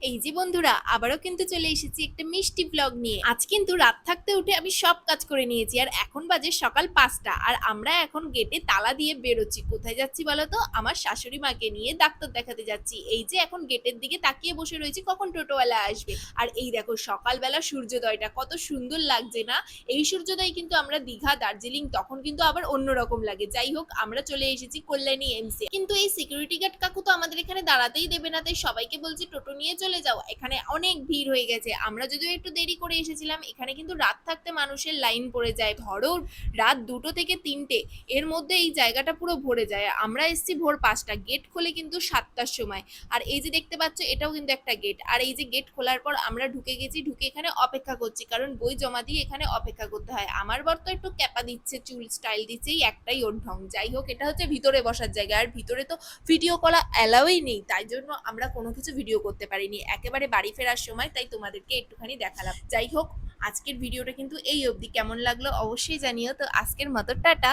এই যে বন্ধুরা, আবারও কিন্তু চলে এসেছি একটা মিষ্টি ব্লগ নিয়ে। আজ কিন্তু রাত থাকতে উঠে আমি সব কাজ করে নিয়েছি, আর এখন বাজে সকাল 5টা। আর আমরা এখন গেটে তালা দিয়ে বেরোচ্ছি। কোথায় যাচ্ছি বলতো? আমার শাশুড়ি মাকে নিয়ে ডাক্তার দেখাতে যাচ্ছি। এই যে এখন গেটের দিকে তাকিয়ে বসে রয়েছি কখন টোটোওয়ালা আসবে। আর এই দেখো সকালবেলা সূর্যোদয়টা কত সুন্দর লাগছে না? এই সূর্যোদয় কিন্তু আমরা দীঘা, দার্জিলিং তখন কিন্তু আবার অন্যরকম লাগে। যাই হোক, আমরা চলে এসেছি কল্যাণী এমসি। কিন্তু এই সিকিউরিটি গার্ড কাকু তো আমাদের এখানে দাঁড়াতেই দেবে না, তাই সবাইকে বলছি টোটো নিয়ে চলে যাও। এখানে অনেক ভিড় হয়ে গেছে। আমরা যদিও একটু দেরি করে এসেছিলাম, এখানে কিন্তু রাত থাকতে মানুষের লাইন পড়ে যায়। ধরো রাত 2টো থেকে 3টে, এর মধ্যে এই জায়গাটা পুরো ভরে যায়। আমরা এসেছি ভোর 5টা, গেট খোলে কিন্তু 7টার সময়। আর এই যে দেখতে পাচ্ছ, এটাও কিন্তু একটা গেট। আর এই যে গেট খোলার পর আমরা ঢুকে গেছি, ঢুকে এখানে অপেক্ষা করছি, কারণ বই জমা দিয়ে এখানে অপেক্ষা করতে হয়। আমার বর তো একটু ক্যাপা দিচ্ছে, চুল স্টাইল দিচ্ছে, এই একটাই ওর ঢং। যাই হোক, এটা হচ্ছে ভিতরে বসার জায়গা, আর ভিতরে তো ভিডিও করা অ্যালাউই নেই, তাই জন্য আমরা কোনো কিছু ভিডিও করতে পারিনি। একেবারে বাড়ি ফেরার সময় তাই তোমাদেরকে একটুখানি দেখালাম। যাই হোক, আজকের ভিডিওটা কিন্তু এই অবধি। কেমন লাগলো অবশ্যই জানিও। তো আজকের মতো টাটা।